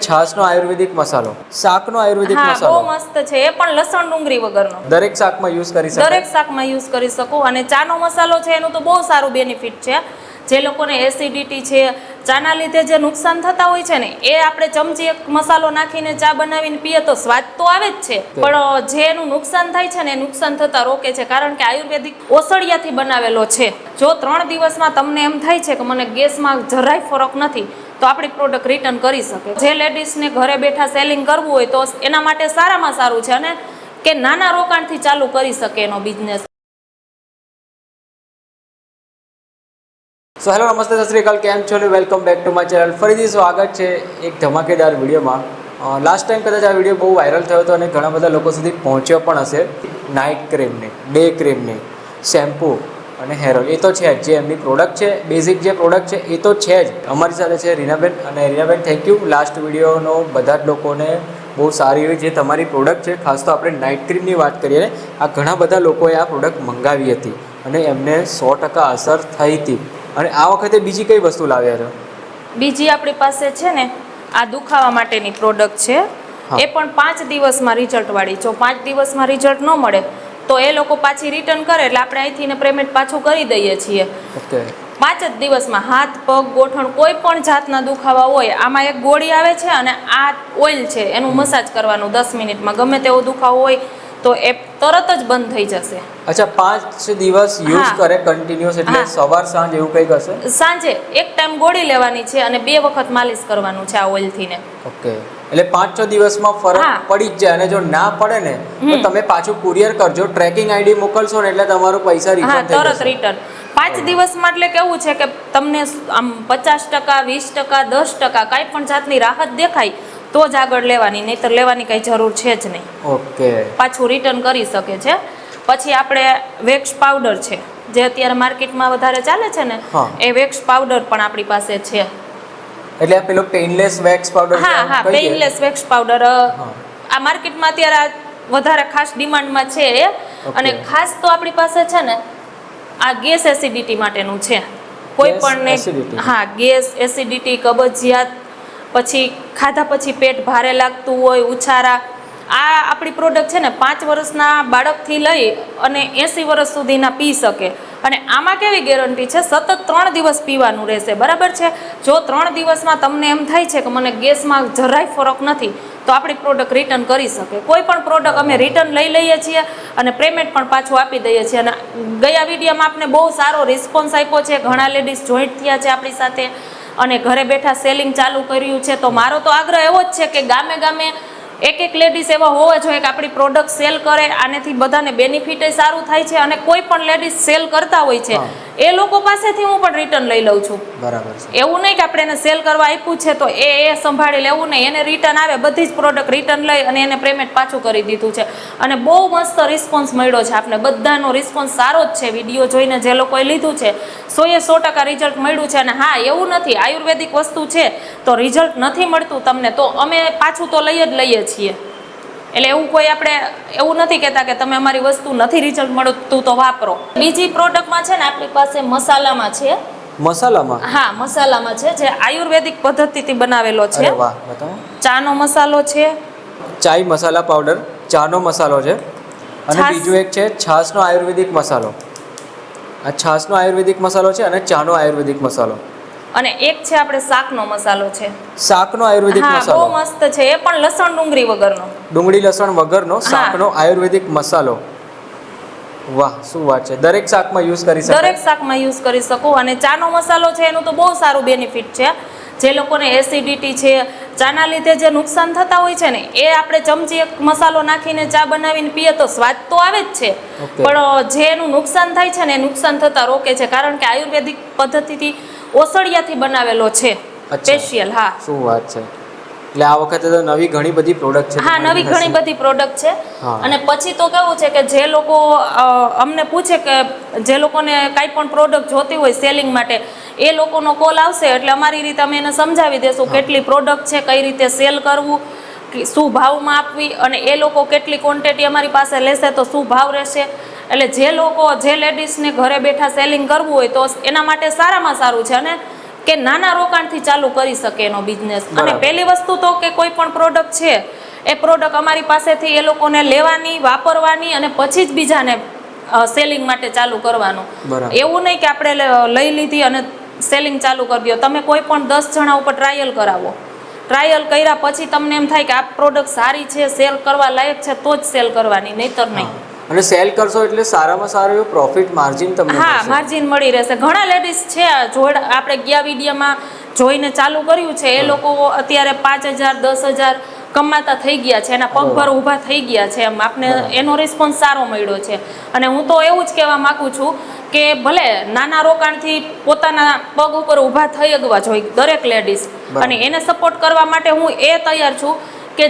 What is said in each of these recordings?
છાશનો આયુર્વેદિક મસાલો, શાકનો આયુર્વેદિક મસાલો. બહુ મસ્ત છે. એ પણ લસણ ડુંગળી વગરનો. દરેક શાકમાં યુઝ કરી શકાય. દરેક શાકમાં યુઝ કરી શકો. અને ચાનો મસાલો છે એનું તો બહુ સારું બેનિફિટ છે. જે લોકોને એસિડિટી છે, ચાના લીધે જે નુકસાન થતા હોય છે ને, એ આપણે ચમચી એક મસાલો નાખીને ચા બનાવીને પીએ તો સ્વાદ તો આવે જ છે, પણ જે એનું નુકસાન થાય છે ને, એ નુકસાન થતા રોકે છે. કારણ કે આયુર્વેદિક ઓસડિયાથી બનાવેલો છે. જો 3 દિવસમાં તમને એમ થાય છે કે મને ગેસમાં જરાય ફરક નથી, તો આપણી પ્રોડક્ટ રિટર્ન કરી શકે. જે લેડીઝને ઘરે બેઠા સેલિંગ કરવું હોય તો એના માટે સારામાં સારું છે, અને કે નાના રોકાણથી ચાલુ કરી શકે એનો બિઝનેસ. સો હેલો, નમસ્તે, સત શ્રી અકાલ, કેમ છો? Welcome back to my channel. ફરીથી સ્વાગત છે એક ધમાકેદાર વિડીયોમાં. લાસ્ટ ટાઈમ કદાચ આ વિડીયો બહુ વાયરલ થયો હતો અને ઘણા બધા લોકો સુધી પહોંચ્યો પણ હશે. નાઇટ ક્રીમની, ડે ક્રીમની, શેમ્પૂ અને હેર ઓઇલ, એ તો છે જ. જે એમની પ્રોડક્ટ છે, બેઝિક જે પ્રોડક્ટ છે એ તો છે જ. અમારી સાથે છે રીનાબેન. અને રીનાબેન, થેન્ક યુ લાસ્ટ વિડીયોનો બધા જ લોકોને બહુ સારી એવી જે તમારી પ્રોડક્ટ છે, ખાસ તો આપણે નાઇટ ક્રીમની વાત કરીએ ને, આ ઘણા બધા લોકોએ આ પ્રોડક્ટ મંગાવી હતી અને એમને 100% અસર થઈ હતી. અને આ વખતે બીજી કઈ વસ્તુ લાવ્યા છો? બીજી આપણી પાસે છે ને, આ દુખાવા માટેની પ્રોડક્ટ છે. એ પણ 5 દિવસમાં રિઝલ્ટ વાળી. જો 5 દિવસમાં રિઝલ્ટ ન મળે તો એ લોકો પાછી રિટર્ન કરે, એટલે આપણે અહીંથી પેમેન્ટ પાછું કરી દઈએ છીએ. ઓકે. 5 જ દિવસમાં હાથ, પગ, ગોઠણ, કોઈ પણ જાતના દુખાવા હોય, આમાં એક ગોળી આવે છે અને આ ઓઇલ છે, એનું મસાજ કરવાનું 10 મિનિટમાં. ગમે તેવો દુખાવો હોય તો એ તરત જ બંધ થઈ જશે. અચ્છા, 5 દિવસ યુઝ કરે કન્ટિન્યુઅસ, એટલે સવાર સાંજ એવું કંઈક હશે? સાંજે એક ટાઈમ ગોળી લેવાની છે અને 2 વખત માલિશ કરવાનું છે આ ઓઇલથી ને. ઓકે. એટલે 5-6 દિવસમાં ફરક પડી જ જાય. અને જો ના પડે ને તો તમે પાછું કુરિયર કરજો, ટ્રેકિંગ આઈડી મોકલશો ને એટલે તમારું પૈસા રિફંડ થઈ જશે. તરત રિટર્ન. 5 દિવસમાં એટલે કેવું છે કે તમને આમ 50%, 20%, 10% કાંઈ પણ જાતની રાહત દેખાય તો જ આગળ લેવાની, નહીંતર લેવાની કઈ જરૂર છે જ નહીં. ઓકે. પાછું રિટર્ન કરી શકે છે. પછી આપણે વેક્સ પાવડર છે, જે અત્યારે માર્કેટમાં વધારે ચાલે છે ને, એ વેક્સ પાવડર પણ આપણી પાસે છે. એટલે આ પેલો પેઇનલેસ વેક્સ પાવડર? હા, પેઇનલેસ વેક્સ પાવડર આ માર્કેટમાં અત્યારે વધારે ખાસ ડિમાન્ડમાં છે એ. અને ખાસ તો આપણી પાસે છે ને, આ ગેસ એસિડિટી માટેનું છે. કોઈ પણ ગેસ, એસિડિટી, કબજિયાત, પછી ખાધા પછી પેટ ભારે લાગતું હોય, ઉછારા, આ આપણી પ્રોડક્ટ છે ને 5 વર્ષના બાળકથી લઈ અને 80 વર્ષ સુધીના પી શકે. અને આમાં કેવી ગેરંટી છે? સતત 3 દિવસ પીવાનું રહેશે, બરાબર છે? જો 3 દિવસમાં તમને એમ થાય છે કે મને ગેસમાં જરાય ફરક નથી, તો આપણી પ્રોડક્ટ રિટર્ન કરી શકે. કોઈ પણ પ્રોડક્ટ અમે રિટર્ન લઈ લઈએ છીએ અને પેમેન્ટ પણ પાછું આપી દઈએ છીએ. અને ગયા વિડીયોમાં આપણે બહુ સારો રિસ્પોન્સ આપ્યો છે. ઘણા લેડીઝ જોઈન્ટ થયા છે આપણી સાથે અને ઘરે બેઠા સેલિંગ ચાલુ કર્યું છે. તો મારો તો આગ્રહ એવો જ છે કે ગામે ગામે એક લેડીઝ એવા હોવા જોઈએ કે આપણી પ્રોડક્ટ સેલ કરે. આનેથી બધાને બેનિફિટ સારું થાય છે. અને કોઈ પણ લેડીઝ સેલ કરતા હોય છે એ લોકો પાસેથી હું પણ રિટર્ન લઈ લઉં છું. બરાબર છે. એવું નહીં કે આપણે એને સેલ કરવા આપ્યું છે તો એ સંભાળી લેવું નહીં. એને રિટર્ન આવે, બધી જ પ્રોડક્ટ રિટર્ન લઈ અને એને પેમેન્ટ પાછું કરી દીધું છે. અને બહુ મસ્ત રિસ્પોન્સ મળ્યો છે આપણે. બધાનો રિસ્પોન્સ સારો જ છે. વિડીયો જોઈને જે લોકોએ લીધું છે 100% રિઝલ્ટ મળ્યું છે. અને હા, એવું નથી આયુર્વેદિક વસ્તુ છે તો રિઝલ્ટ નથી મળતું તમને, તો અમે પાછું તો લઈએ જ લઈએ છીએ. એટલે એવું કોઈ આપણે એવું નથી કહેતા કે તમે અમારી વસ્તુ નથી રિઝલ્ટ મળતું તો વાપરો. બીજી પ્રોડક્ટમાં છે ને, આપણી પાસે મસાલામાં છે. મસાલામાં? હા, મસાલામાં છે, જે આયુર્વેદિક પદ્ધતિથી બનાવેલો છે. અરે વાહ, બતાવો. ચાનો મસાલો છે, ચાય મસાલા પાવડર, ચાનો મસાલો છે. અને બીજું એક છે છાશનો આયુર્વેદિક મસાલો. આ છાશનો આયુર્વેદિક મસાલો છે અને ચાનો આયુર્વેદિક મસાલો. અને એક છે આપણે શાકનો મસાલો છે. શાકનો આયુર્વેદિક મસાલો બહુ મસ્ત છે. એ પણ લસણ ડુંગળી વગરનો. ડુંગળી લસણ વગરનો શાકનો આયુર્વેદિક મસાલો. વાહ, શું વાત છે! દરેક શાકમાં યુઝ કરી શકો? દરેક શાકમાં યુઝ કરી શકો. અને ચાનો મસાલો છે એનું તો બહુ સારું બેનિફિટ છે. જે લોકોને એસિડિટી છે, ચાના લીધે જે નુકસાન થતા હોય છે ને, એ આપણે ચમચી એક મસાલો નાખીને ચા બનાવીને પીએ તો સ્વાદ તો આવે જ છે, પણ જે એનું નુકસાન થાય છે ને, એ નુકસાન થતા રોકે છે. કારણ કે આયુર્વેદિક પદ્ધતિથી ઓસડિયાથી બનાવેલો છે, સ્પેશિયલ. હા, શું વાત છે! એટલે આ વખતે તો નવી ઘણી બધી પ્રોડક્ટ છે. હા, નવી ઘણી બધી પ્રોડક્ટ છે. અને પછી તો કેવું છે કે જે લોકો અમને પૂછે કે જે લોકોને કાંઈ પણ પ્રોડક્ટ જોતી હોય સેલિંગ માટે, એ લોકોનો કોલ આવશે એટલે અમારી રીતે અમે એને સમજાવી દેશું કેટલી પ્રોડક્ટ છે, કઈ રીતે સેલ કરવું, શું ભાવમાં આપવી, અને એ લોકો કેટલી ક્વોન્ટિટી અમારી પાસે લેશે તો શું ભાવ રહેશે. એટલે જે લેડીઝને ઘરે બેઠા સેલિંગ કરવું હોય તો એના માટે સારામાં સારું છે. અને કે નાના રોકાણથી ચાલુ કરી શકે એનો બિઝનેસ. અને બરાબર. પહેલી વસ્તુ તો કે કોઈ પણ પ્રોડક્ટ છે એ પ્રોડક્ટ અમારી પાસેથી એ લોકોને લેવાની, વાપરવાની અને પછી જ બીજાને સેલિંગ માટે ચાલુ કરવાનું. બરાબર. એવું નહીં કે આપણે લઈ લીધી અને સેલિંગ ચાલુ કરી દો. તમે કોઈ પણ 10 જણા ઉપર ટ્રાયલ કરાવો. ટ્રાયલ કર્યા પછી તમને એમ થાય કે આ પ્રોડક્ટ સારી છે, સેલ કરવા લાયક છે, તો જ સેલ કરવાની, નહીતર નહીં. અને સેલ કરશો એટલે સારામાં સારું એવું પ્રોફિટ માર્જિન તમને હા, મળશે. માર્જિન મળી રહેશે. ઘણા લેડીઝ છે આપણે ગયા વિડીયોમાં જોઈને ચાલુ કર્યું છે, એ લોકો અત્યારે 5,000 10,000 કમાતા થઈ ગયા છે, એના પગભર ઊભા થઈ ગયા છે. એમ આપને એનો રિસ્પોન્સ સારો મળ્યો છે. અને હું તો એવું જ કહેવા માંગુ છું કે ભલે નાના રોકાણથી પોતાના પગ ઉપર ઊભા થઈ અગવા જોઈએ દરેક લેડીઝ, અને એને સપોર્ટ કરવા માટે હું એ તૈયાર છું કે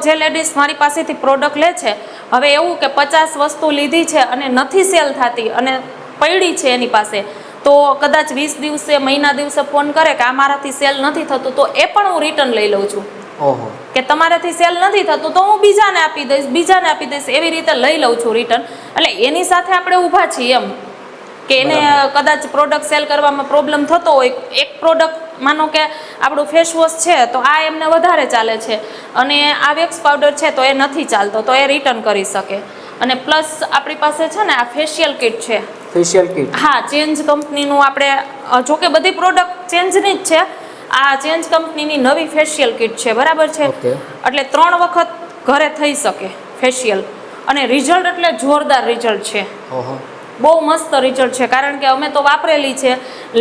જે લેડીઝ મારી પાસેથી પ્રોડક્ટ લે છે, હવે એવું કે 50 વસ્તુ લીધી છે અને નથી સેલ થતી અને પડી છે એની પાસે, તો કદાચ 20 દિવસે, મહિના દિવસે ફોન કરે કે આ મારાથી સેલ નથી થતું, તો એ પણ હું રિટર્ન લઈ લઉં છું. ઓહો. કે તમારાથી સેલ નથી થતું તો હું બીજાને આપી દઈશ, એવી રીતે લઈ લઉં છું રિટર્ન. એટલે એની સાથે આપણે ઊભા છીએ એમ કે એને કદાચ પ્રોડક્ટ સેલ કરવામાં પ્રોબ્લેમ થતો હોય, એક પ્રોડક્ટ માનો કે આપણું ફેસ વોશ છે તો આ એમને વધારે ચાલે છે અને આ વેક્સ પાવડર છે તો એ નથી ચાલતો, તો એ રિટર્ન કરી શકે. અને પ્લસ આપણી પાસે છે ને આ ફેશિયલ કિટ છે. Facial kit? હા, ચેન્જ કંપનીનું. આપણે જોકે બધી પ્રોડક્ટ ચેન્જની જ છે. આ ચેન્જ કંપનીની નવી ફેશિયલ કિટ છે, બરાબર છે? એટલે 3 વખત ઘરે થઈ શકે ફેશિયલ, અને રિઝલ્ટ એટલે જોરદાર રિઝલ્ટ છે. બહુ મસ્ત રિઝલ્ટ છે, કારણ કે અમે તો વાપરેલી છે,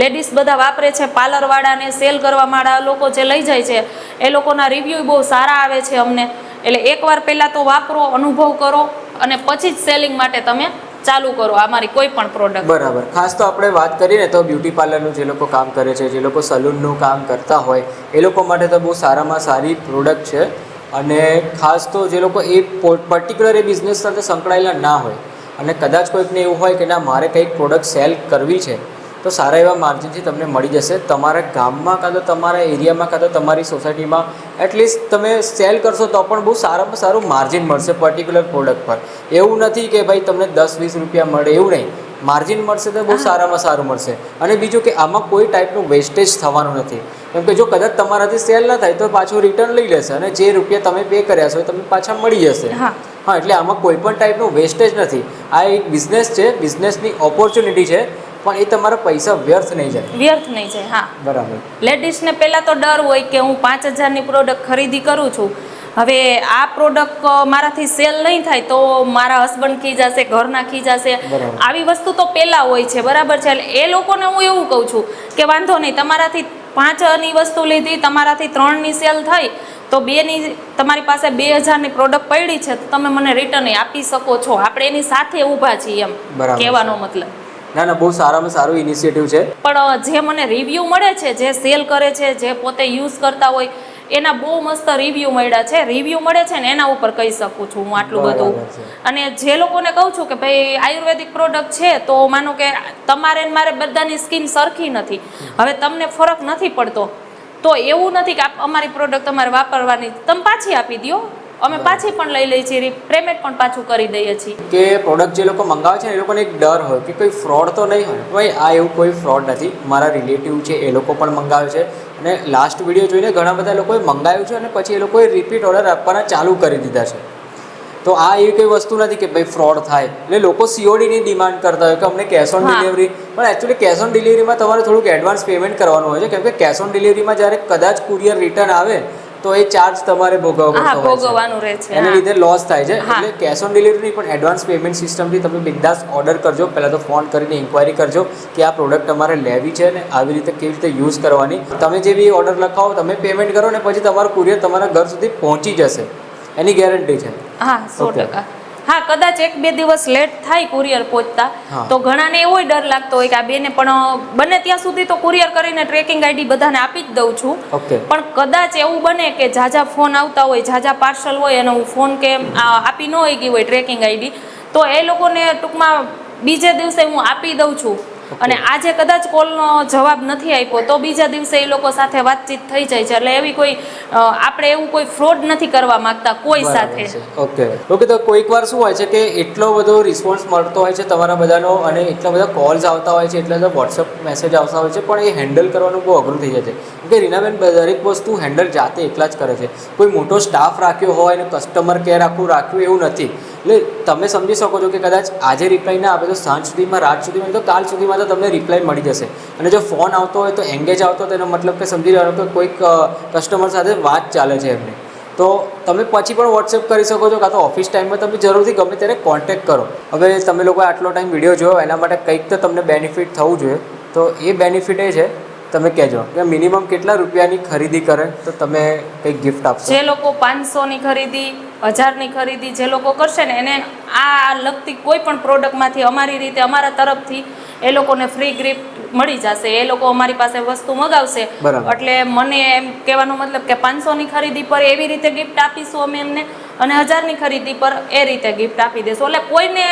લેડીઝ બધા વાપરે છે, પાર્લરવાળાને, સેલ કરવાવાળા લોકો જે લઈ જાય છે એ લોકોના રિવ્યૂ બહુ સારા આવે છે અમને. એટલે એકવાર પહેલાં તો વાપરો, અનુભવ કરો અને પછી જ સેલિંગ માટે તમે ચાલુ કરો અમારી કોઈ પણ પ્રોડક્ટ. બરાબર. ખાસ તો આપણે વાત કરીએ ને તો બ્યુટી પાર્લરનું જે લોકો કામ કરે છે, જે લોકો સલૂનનું કામ કરતા હોય, એ લોકો માટે તો બહુ સારામાં સારી પ્રોડક્ટ છે. અને ખાસ તો જે લોકો એ પર્ટિક્યુલર એ બિઝનેસ સાથે સંકળાયેલા ના હોય અને કદાચ કોઈકને એવું હોય કે ના મારે કંઈક પ્રોડક્ટ સેલ કરવી છે, તો સારા એવા માર્જિનથી તમને મળી જશે. તમારા ગામમાં કાં તો તમારા એરિયામાં કાં તો તમારી સોસાયટીમાં એટલીસ્ટ તમે સેલ કરશો તો પણ બહુ સારામાં સારું માર્જિન મળશે પર્ટિક્યુલર પ્રોડક્ટ પર. એવું નથી કે ભાઈ તમને 10-20 રૂપિયા મળે, એવું નહીં. માર્જિન મળશે તો બહુ સારામાં સારું મળશે. અને બીજું કે આમાં કોઈ ટાઈપનું વેસ્ટેજ થવાનું નથી, કેમ કે જો કદાચ તમારાથી સેલ ના થાય તો પાછું રિટર્ન લઈ લેશે અને જે રૂપિયા તમે પે કર્યા છો તમને પાછા મળી જશે. હા, એટલે આમાં કોઈ પણ ટાઈપનું વેસ્ટેજ નથી. આ એક બિઝનેસ છે, બિઝનેસની ઓપોર્ચ્યુનિટી છે, પણ એ તમારા પૈસા વ્યર્થ નહીં જાય. હા, બરાબર. લેડીઝને પહેલાં તો ડર હોય કે હું 5,000ની પ્રોડક્ટ ખરીદી કરું છું, હવે આ પ્રોડક્ટ મારાથી સેલ નહીં થાય તો મારા હસબન્ડ ખીજાશે, ઘરના ખીજાશે, આવી વસ્તુ તો પહેલાં હોય છે, બરાબર છે? એટલે એ લોકોને હું એવું કહું છું કે વાંધો નહીં, તમારાથી 5ની વસ્તુ લીધી, તમારાથી 3ની સેલ થઈ તો 2ની તમારી પાસે 2,000ની પ્રોડક્ટ પડી છે તો તમે મને રિટર્ન આપી શકો છો. આપણે એની સાથે ઊભા છીએ એમ કહેવાનો મતલબ. ના, બહુ સારામાં સારું ઇનિશિયેટિવ છે. પણ જે મને રિવ્યૂ મળે છે, જે સેલ કરે છે, જે પોતે યુઝ કરતા હોય, એના બહુ મસ્ત રિવ્યૂ મળ્યા છે. રિવ્યૂ મળે છે ને એના ઉપર કહી શકું છું હું આટલું બધું. અને જે લોકોને કહું છું કે ભાઈ આયુર્વેદિક પ્રોડક્ટ છે તો માનો કે તમારે ને મારે બધાની સ્કિન સરખી નથી, હવે તમને ફરક નથી પડતો, તો એવું નથી કે અમારી પ્રોડક્ટ તમારે વાપરવાની, તમે પાછી આપી દો, અમે પાછી પણ લઈ લઈએ છીએ, પેમેન્ટ પણ પાછું કરી દઈએ છીએ. કે પ્રોડક્ટ જે લોકો મંગાવે છે એ લોકોને એક ડર હોય કે કોઈ ફ્રોડ તો નહીં હોય. ભાઈ આ એવું કોઈ ફ્રોડ નથી. મારા રિલેટિવ છે એ લોકો પણ મંગાવે છે અને લાસ્ટ વિડીયો જોઈને ઘણા બધા લોકોએ મંગાવ્યું છે અને પછી એ લોકોએ રિપીટ ઓર્ડર આપવાના ચાલુ કરી દીધા છે. તો આ એવી કોઈ વસ્તુ નથી કે ભાઈ ફ્રોડ થાય. એટલે લોકો CODની ડિમાન્ડ કરતા હોય કે અમને કેશ ઓન ડિલિવરી, પણ એકચ્યુઅલી કેશ ઓન ડિલિવરીમાં તમારે થોડુંક એડવાન્સ પેમેન્ટ કરવાનું હોય છે, કેમ કે કેશ ઓન ડિલિવરીમાં જ્યારે કદાચ કુરિયર રિટર્ન આવે તો એ ચાર્જ તમારે ભોગવવાનું રહે છે, એને લીધે લોસ થાય છે. એટલે કેશ ઓન ડિલિવરી પણ એડવાન્સ પેમેન્ટ સિસ્ટમથી તમે બિંદાસ ઓર્ડર કરજો. પહેલાં તો ફોન કરીને ઇન્ક્વાયરી કરજો કે આ પ્રોડક્ટ તમારે લેવી છે ને આવી રીતે કેવી રીતે યુઝ કરવાની. તમે જે બી ઓર્ડર લખાવો, તમે પેમેન્ટ કરો ને પછી તમારું કુરિયર તમારા ઘર સુધી પહોંચી જશે, એની ગેરંટી છે. હા, 100%. હા, કદાચ 1-2 દિવસ લેટ થાય કુરિયર પહોંચતા તો ઘણાને એવો ડર લાગતો હોય કે આ બેને, પણ બને ત્યાં સુધી તો કુરિયર કરીને ટ્રેકિંગ આઈડી બધાને આપી જ દઉં છું. પણ કદાચ એવું બને કે ઝાઝા ફોન આવતા હોય, ઝાઝા પાર્સલ હોય અને હું ફોન કે આપી ન હોય ગઈ હોય ટ્રેકિંગ આઈડી, તો એ લોકોને ટૂંકમાં બીજે દિવસે હું આપી દઉં છું. અને આજે કદાચ કોલનો જવાબ નથી આપ્યો તો બીજા દિવસે એ લોકો સાથે વાતચીત થઈ જાય છે. એટલે એવી કોઈ આપણે એવું કોઈ ફ્રોડ નથી કરવા માંગતા કોઈ સાથે. ઓકે તો કોઈક વાર શું હોય છે કે એટલો બધો રિસ્પોન્સ મળતો હોય છે તમારા બધાનો અને એટલા બધા કોલ્સ આવતા હોય છે, એટલા બધા વોટ્સઅપ મેસેજ આવતા હોય છે, પણ એ હેન્ડલ કરવાનું બહુ અઘરું થઈ જાય છે. કેમ કે રીનાબેન દરેક વસ્તુ હેન્ડલ જાતે એકલા જ કરે છે. કોઈ મોટો સ્ટાફ રાખ્યો હોય અને કસ્ટમર કેર આખું રાખ્યું એવું નથી. એટલે તમે સમજી શકો છો કે કદાચ આજે રિપ્લાય ના આપે તો સાંજ સુધીમાં, રાત સુધીમાં, તો કાલ સુધીમાં તો તમને રિપ્લાય મળી જશે. અને જો ફોન આવતો હોય તો એંગેજ આવતો હોય તો એનો મતલબ કે સમજી લેવાનો કે કોઈક કસ્ટમર સાથે વાત ચાલે છે એમની. તો તમે પછી પણ વોટ્સએપ કરી શકો છો, કાં તો ઓફિસ ટાઈમમાં તમે જરૂરથી ગમે ત્યારે કોન્ટેક્ટ કરો. હવે તમે લોકો આટલો ટાઈમ વિડીયો જોયો એના માટે કંઈક તો તમને બેનિફિટ થવું જોઈએ. તો એ બેનિફિટ એ છે, તમે કહેજો કે મિનિમમ કેટલા રૂપિયાની ખરીદી કરે તો તમે કંઈક ગિફ્ટ આપશો. જે લોકો 500ની ખરીદી, 1000ની ખરીદી જે લોકો કરશે ને એને આ લગતી કોઈ પણ પ્રોડક્ટમાંથી અમારી રીતે, અમારા તરફથી એ લોકોને ફ્રી ગિફ્ટ મળી જશે. એ લોકો અમારી પાસે વસ્તુ મગાવશે. બરાબર. એટલે મને એમ કહેવાનો મતલબ કે 500ની ખરીદી પર એવી રીતે ગિફ્ટ આપીશું અમે એમને, અને 1000ની ખરીદી પર એ રીતે ગિફ્ટ આપી દેશું. એટલે કોઈને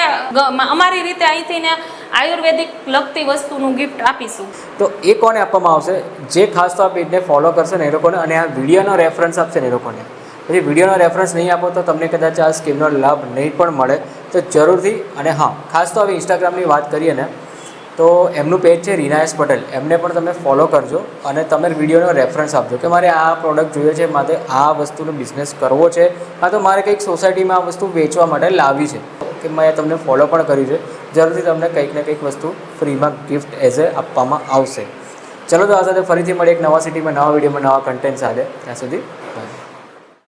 અમારી રીતે અહીંથી ને આયુર્વેદિક લગતી વસ્તુનું ગિફ્ટ આપીશું. તો એ કોને આપવામાં આવશે? જે ખાસ તો આ પેજને ફોલો કરશે ને એ લોકોને, અને આ વિડીયોનો રેફરન્સ આપશે ને એ લોકોને. પછી વિડીયોનો રેફરન્સ નહીં આપો તો તમને કદાચ આ સ્કીમનો લાભ નહીં પણ મળે. તો જરૂરથી, અને હા, ખાસ તો હવે ઇન્સ્ટાગ્રામની વાત કરીએ ને તો એમનું પેજ છે રીના એસ પટેલ, એમને પણ તમે ફોલો કરજો અને તમે વિડીયોનો રેફરન્સ આપજો કે મારે આ પ્રોડક્ટ જોઈએ છે, મારે આ વસ્તુનો બિઝનેસ કરવો છે, કાં તો મારે કંઈક સોસાયટીમાં આ વસ્તુ વેચવા માટે લાવવી છે, કે મેં તમને ફોલો પણ કર્યું છે. જરૂરથી તમને કંઈક ને કંઈક વસ્તુ ફ્રીમાં ગિફ્ટ એઝ એ આપવામાં આવશે. ચલો તો આ સાથે ફરીથી મળીએ એક નવા સિટીમાં, નવા વિડીયોમાં, નવા કન્ટેન્ટ સાથે. ત્યાં સુધી બાય.